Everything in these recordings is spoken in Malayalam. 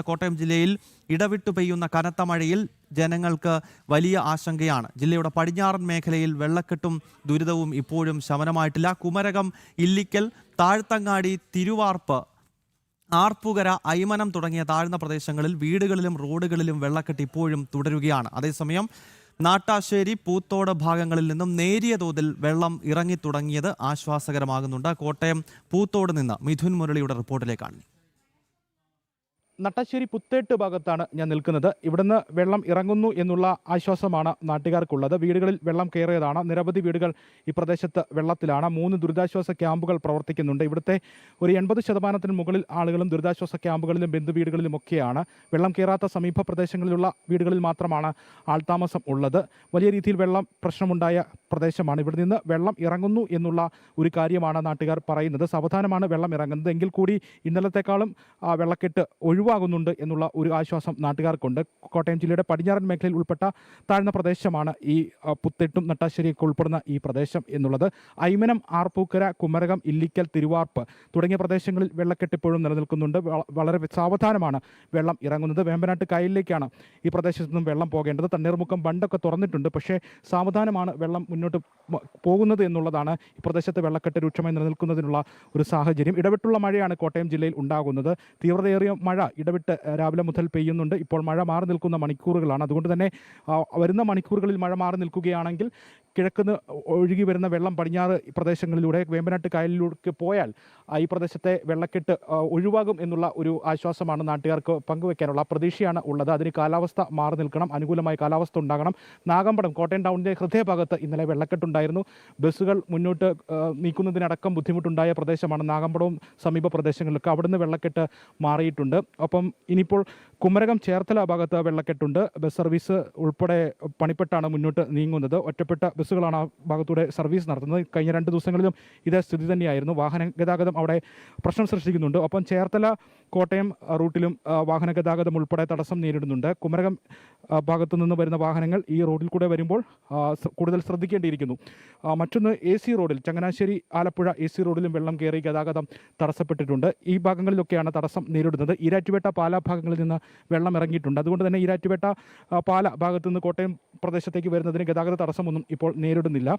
കോട്ടയം ജില്ലയിൽ ഇടവിട്ടു പെയ്യുന്ന കനത്ത മഴയിൽ ജനങ്ങൾക്ക് വലിയ ആശങ്കയാണ്. ജില്ലയുടെ പടിഞ്ഞാറൻ മേഖലയിൽ വെള്ളക്കെട്ടും ദുരിതവും ഇപ്പോഴും ശമനമായിട്ടില്ല. കുമരകം, ഇല്ലിക്കൽ, താഴ്ത്തങ്ങാടി, തിരുവാർപ്പ്, ആർപ്പുകര, ഐമനം തുടങ്ങിയ താഴ്ന്ന പ്രദേശങ്ങളിൽ വീടുകളിലും റോഡുകളിലും വെള്ളക്കെട്ട് ഇപ്പോഴും തുടരുകയാണ്. അതേസമയം നാട്ടാശ്ശേരി, പൂത്തോട് ഭാഗങ്ങളിൽ നിന്നും നേരിയ തോതിൽ വെള്ളം ഇറങ്ങിത്തുടങ്ങിയത് ആശ്വാസകരമാകുന്നുണ്ട്. കോട്ടയം പൂത്തോട് നിന്ന് മിഥുൻ മുരളിയുടെ റിപ്പോർട്ടിലേക്കാണ്. നട്ടാശ്ശേരി പുത്തേട്ട് ഭാഗത്താണ് ഞാൻ നിൽക്കുന്നത്. ഇവിടുന്ന് വെള്ളം ഇറങ്ങുന്നു എന്നുള്ള ആശ്വാസമാണ് നാട്ടുകാർക്കുള്ളത്. വീടുകളിൽ വെള്ളം കയറിയതാണ്. നിരവധി വീടുകൾ ഈ പ്രദേശത്ത് വെള്ളത്തിലാണ്. 3 ദുരിതാശ്വാസ ക്യാമ്പുകൾ പ്രവർത്തിക്കുന്നുണ്ട്. ഇവിടുത്തെ ഒരു 80% മുകളിൽ ആളുകളും ദുരിതാശ്വാസ ക്യാമ്പുകളിലും ബന്ധുവീടുകളിലുമൊക്കെയാണ്. വെള്ളം കയറാത്ത സമീപ പ്രദേശങ്ങളിലുള്ള വീടുകളിൽ മാത്രമാണ് ആൾതാമസം ഉള്ളത്. വലിയ രീതിയിൽ വെള്ളം പ്രശ്നമുണ്ടായ പ്രദേശമാണ്. ഇവിടെ നിന്ന് വെള്ളം ഇറങ്ങുന്നു എന്നുള്ള ഒരു കാര്യമാണ് നാട്ടുകാർ പറയുന്നത്. സാവധാനമാണ് വെള്ളം ഇറങ്ങുന്നത്. എങ്കിൽ കൂടി ഇന്നലത്തെക്കാളും വെള്ളക്കെട്ട് ഒഴിവാകുന്നുണ്ട് എന്നുള്ള ഒരു ആശ്വാസം നാട്ടുകാർക്കുണ്ട്. കോട്ടയം ജില്ലയുടെ പടിഞ്ഞാറൻ മേഖലയിൽ ഉൾപ്പെട്ട താഴ്ന്ന പ്രദേശമാണ് ഈ പുത്തേട്ടും നട്ടാശ്ശേരിയൊക്കെ ഉൾപ്പെടുന്ന ഈ പ്രദേശം എന്നുള്ളത്. ഐമനം, ആർപ്പൂക്കര, കുമരകം, ഇല്ലിക്കൽ, തിരുവാർപ്പ് തുടങ്ങിയ പ്രദേശങ്ങളിൽ വെള്ളക്കെട്ട് ഇപ്പോഴും നിലനിൽക്കുന്നുണ്ട്. വളരെ സാവധാനമാണ് വെള്ളം ഇറങ്ങുന്നത്. വേമ്പനാട്ട് കായലിലേക്കാണ് ഈ പ്രദേശത്തു നിന്നും വെള്ളം പോകേണ്ടത്. തണ്ണീർമുക്കം ബണ്ടൊക്കെ തുറന്നിട്ടുണ്ട്. പക്ഷേ സാവധാനമാണ് വെള്ളം മുന്നോട്ട് പോകുന്നത് എന്നുള്ളതാണ് ഈ പ്രദേശത്തെ വെള്ളക്കെട്ട് രൂക്ഷമായി നിലനിൽക്കുന്നതിനുള്ള ഒരു സാഹചര്യം. ഇടവിട്ടുള്ള മഴയാണ് കോട്ടയം ജില്ലയിൽ ഉണ്ടാകുന്നത്. തീവ്രതയേറിയ മഴ ഇടവിട്ട് രാവിലെ മുതൽ പെയ്യുന്നുണ്ട്. ഇപ്പോൾ മഴ മാറി നിൽക്കുന്ന മണിക്കൂറുകളാണ്. അതുകൊണ്ട് തന്നെ വരുന്ന മണിക്കൂറുകളിൽ മഴ മാറി നിൽക്കുകയാണെങ്കിൽ കിഴക്കുന്ന് ഒഴുകി വരുന്ന വെള്ളം പടിഞ്ഞാറ് പ്രദേശങ്ങളിലൂടെ വേമ്പനാട്ട് കായലിലൂടെ പോയാൽ ഈ പ്രദേശത്തെ വെള്ളക്കെട്ട് ഒഴിവാകും എന്നുള്ള ഒരു ആശ്വാസമാണ് നാട്ടുകാർക്ക് പങ്കുവയ്ക്കാനുള്ള പ്രതീക്ഷയാണ് ഉള്ളത്. അതിന് കാലാവസ്ഥ മാറി നിൽക്കണം, അനുകൂലമായ കാലാവസ്ഥ ഉണ്ടാകണം. നാഗമ്പടം, കോട്ടയം ടൗണിൻ്റെ ഹൃദയഭാഗത്ത് ഇന്നലെ വെള്ളക്കെട്ടുണ്ടായിരുന്നു. ബസ്സുകൾ മുന്നോട്ട് നീക്കുന്നതിനടക്കം ബുദ്ധിമുട്ടുണ്ടായ പ്രദേശമാണ് നാഗമ്പടവും സമീപ പ്രദേശങ്ങളിലൊക്കെ. അവിടുന്ന് വെള്ളക്കെട്ട് മാറിയിട്ടുണ്ട്. ഒപ്പം ഇനിയിപ്പോൾ കുമരകം, ചേർത്തല ഭാഗത്ത് വെള്ളക്കെട്ടുണ്ട്. ബസ് സർവീസ് ഉൾപ്പെടെ പണിപ്പെട്ടാണ് മുന്നോട്ട് നീങ്ങുന്നത്. ഒറ്റപ്പെട്ട ബസ്സുകളാണ് ആ ഭാഗത്തൂടെ സർവീസ് നടത്തുന്നത്. കഴിഞ്ഞ 2 ദിവസങ്ങളിലും ഇതേ സ്ഥിതി തന്നെയായിരുന്നു. വാഹന ഗതാഗതം അവിടെ പ്രശ്നം സൃഷ്ടിക്കുന്നുണ്ട്. ഒപ്പം ചേർത്തല, കോട്ടയം റൂട്ടിലും വാഹന ഗതാഗതം ഉൾപ്പെടെ തടസ്സം നേരിടുന്നുണ്ട്. കുമരകം ഭാഗത്തു നിന്ന് വരുന്ന വാഹനങ്ങൾ ഈ റോഡിൽ കൂടെ വരുമ്പോൾ കൂടുതൽ ശ്രദ്ധിക്കേണ്ടിയിരിക്കുന്നു. മറ്റൊന്ന് AC റോഡിൽ, ചങ്ങനാശ്ശേരി, ആലപ്പുഴ AC റോഡിലും വെള്ളം കയറി ഗതാഗതം തടസ്സപ്പെട്ടിട്ടുണ്ട്. ഈ ഭാഗങ്ങളിലൊക്കെയാണ് തടസ്സം നേരിടുന്നത്. ഈരാറ്റുപേട്ട, പാല ഭാഗങ്ങളിൽ നിന്ന് വെള്ളം ഇറങ്ങിയിട്ടുണ്ട്. അതുകൊണ്ട് തന്നെ ഈരാറ്റുപേട്ട, പാല ഭാഗത്തു നിന്ന് കോട്ടയം പ്രദേശത്തേക്ക് വരുന്നതിന് ഗതാഗത തടസ്സമൊന്നും ഇപ്പോൾ നേരിടുന്നില്ല.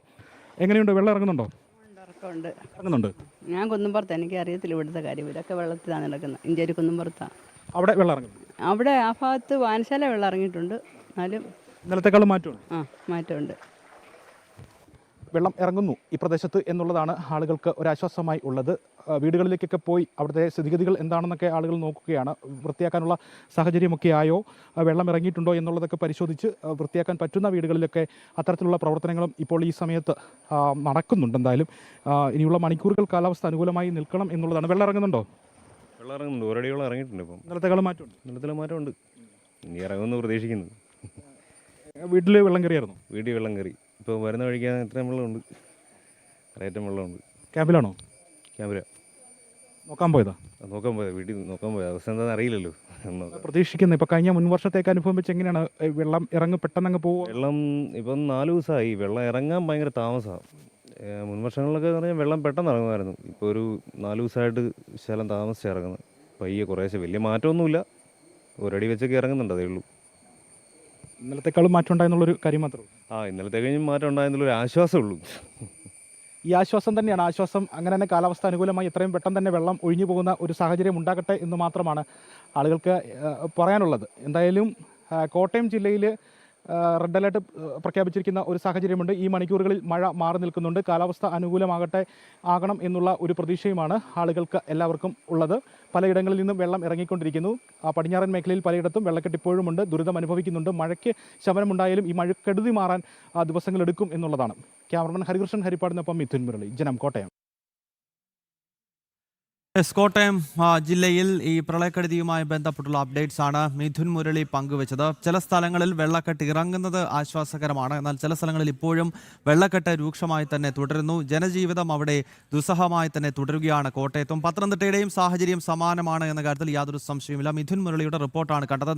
എങ്ങനെയുണ്ട്? വെള്ളം ഇറങ്ങുന്നുണ്ടോ? ഇറങ്ങുന്നുണ്ട്. ഞാൻ കുന്നുംപുറത്ത്, എനിക്ക് അറിയത്തില്ല ഇവിടുത്തെ കാര്യം. ഇവരൊക്കെ വെള്ളത്തിലാണ് നടക്കുന്നത്. ഇഞ്ചേരി കുന്നുംപുറത്താണ്. അവിടെ വെള്ളം ഇറങ്ങുന്നു. അവിടെ ആ ഭാഗത്ത് വായനശാല വെള്ളം ഇറങ്ങിയിട്ടുണ്ട്. എന്നാലും ഇന്നലത്തെക്കാളും മാറ്റമുണ്ട്. മാറ്റമുണ്ട്. വെള്ളം ഇറങ്ങുന്നു ഈ പ്രദേശത്ത് എന്നുള്ളതാണ് ആളുകൾക്ക് ഒരാശ്വാസമായി ഉള്ളത്. വീടുകളിലേക്കൊക്കെ പോയി അവിടുത്തെ സ്ഥിതിഗതികൾ എന്താണെന്നൊക്കെ ആളുകൾ നോക്കുകയാണ്. വൃത്തിയാക്കാനുള്ള സാഹചര്യമൊക്കെ ആയോ, വെള്ളം ഇറങ്ങിയിട്ടുണ്ടോ എന്നുള്ളതൊക്കെ പരിശോധിച്ച് വൃത്തിയാക്കാൻ പറ്റുന്ന വീടുകളിലൊക്കെ അത്തരത്തിലുള്ള പ്രവർത്തനങ്ങളും ഇപ്പോൾ ഈ സമയത്ത് നടക്കുന്നുണ്ട്. എന്തായാലും ഇനിയുള്ള മണിക്കൂറുകൾ കാലാവസ്ഥ അനുകൂലമായി നിൽക്കണം എന്നുള്ളതാണ്. വെള്ളം ഇറങ്ങുന്നുണ്ടോ? വെള്ളം ഇറങ്ങുന്നുണ്ട്. ഒരടിയോളം ഇറങ്ങിയിട്ടുണ്ട്. ഇപ്പം ഇന്നലത്തെക്കാളും മാറ്റമുണ്ട്. ഇന്നലത്തെ മാറ്റമുണ്ട്. ഇനി ഇറങ്ങുമെന്ന് പ്രതീക്ഷിക്കുന്നു. വീട്ടിൽ വെള്ളം കയറിയായിരുന്നു? വീട്ടിൽ വെള്ളം കയറി. ഇപ്പോൾ വരുന്ന വഴിക്കാൻ ഇത്രയും വെള്ളമുണ്ട്. കരയറ്റം വെള്ളമുണ്ട്. ക്യാമ്പിലാണോ? ക്യാമ്പില നോക്കാൻ പോയതാ? നോക്കാൻ പോയത്. വീട്ടിൽ നോക്കാൻ പോയത്. അവസ്ഥ എന്താണെന്ന് അറിയില്ലല്ലോ. പ്രതീക്ഷിക്കുന്നത് ഇപ്പോൾ കഴിഞ്ഞ മുൻ വർഷത്തേക്ക് അനുഭവം വെച്ച് എങ്ങനെയാണ് വെള്ളം ഇറങ്ങി പെട്ടെന്ന് പോകുക? വെള്ളം ഇപ്പം 4 ദിവസമായി. വെള്ളം ഇറങ്ങാൻ ഭയങ്കര താമസമാണ്. മുൻ വർഷങ്ങളിലൊക്കെ എന്ന് പറഞ്ഞാൽ വെള്ളം പെട്ടെന്ന് ഇറങ്ങുമായിരുന്നു. ഇപ്പോൾ ഒരു 4 ദിവസമായിട്ട് ശകലം താമസിച്ച് ഇറങ്ങുന്നത്. പയ്യെ കുറേശ്ശെ, വലിയ മാറ്റമൊന്നുമില്ല. ഒരടി വെച്ചൊക്കെ ഇറങ്ങുന്നുണ്ട്, അതേ ഉള്ളൂ. ഇന്നലത്തെക്കാളും മാറ്റം ഉണ്ടായെന്നുള്ളൊരു കാര്യം മാത്രമേ ഉള്ളൂ. ഇന്നലത്തെ കഴിഞ്ഞ് മാറ്റം ഉണ്ടായെന്നുള്ളൊരു ആശ്വാസമുള്ളൂ. ഈ ആശ്വാസം തന്നെയാണ്. ആശ്വാസം അങ്ങനെ തന്നെ കാലാവസ്ഥ അനുകൂലമായി എത്രയും പെട്ടെന്ന് തന്നെ വെള്ളം ഒഴിഞ്ഞു പോകുന്ന ഒരു സാഹചര്യം ഉണ്ടാകട്ടെ എന്ന് മാത്രമാണ് ആളുകൾക്ക് പറയാനുള്ളത്. എന്തായാലും കോട്ടയം ജില്ലയിൽ റെഡ് അലേർട്ട് പ്രഖ്യാപിച്ചിരിക്കുന്ന ഒരു സാഹചര്യമുണ്ട്. ഈ മണിക്കൂറുകളിൽ മഴ മാറി നിൽക്കുന്നുണ്ട്. കാലാവസ്ഥ ആകണം എന്നുള്ള ഒരു പ്രതീക്ഷയുമാണ് ആളുകൾക്ക് എല്ലാവർക്കും ഉള്ളത്. പലയിടങ്ങളിൽ നിന്നും വെള്ളം ഇറങ്ങിക്കൊണ്ടിരിക്കുന്നു. പടിഞ്ഞാറൻ മേഖലയിൽ പലയിടത്തും വെള്ളക്കെട്ട് ഇപ്പോഴുമുണ്ട്. ദുരിതം അനുഭവിക്കുന്നുണ്ട്. മഴയ്ക്ക് ശമനമുണ്ടായാലും ഈ മഴക്കെടുതി മാറാൻ ദിവസങ്ങളെടുക്കും എന്നുള്ളതാണ്. ക്യാമറമാൻ ഹരികൃഷ്ണൻ ഹരിപ്പാടിനൊപ്പം മിഥുൻ മുരളി, ജനം, കോട്ടയം. കോട്ടയം ജില്ലയിൽ ഈ പ്രളയക്കെടുതിയുമായി ബന്ധപ്പെട്ടുള്ള അപ്ഡേറ്റ്സ് ആണ് മിഥുൻ മുരളി പങ്കുവച്ചത്. ചില സ്ഥലങ്ങളിൽ വെള്ളക്കെട്ട് ഇറങ്ങുന്നത് ആശ്വാസകരമാണ്. എന്നാൽ ചില സ്ഥലങ്ങളിൽ ഇപ്പോഴും വെള്ളക്കെട്ട് രൂക്ഷമായി തന്നെ തുടരുന്നു. ജനജീവിതം അവിടെ ദുസ്സഹമായി തന്നെ തുടരുകയാണ്. കോട്ടയത്തും പത്തനംതിട്ടയുടെയും സാഹചര്യം സമാനമാണ് എന്ന കാര്യത്തിൽ യാതൊരു സംശയവുമില്ല. മിഥുൻ മുരളിയുടെ റിപ്പോർട്ടാണ് കണ്ടത്.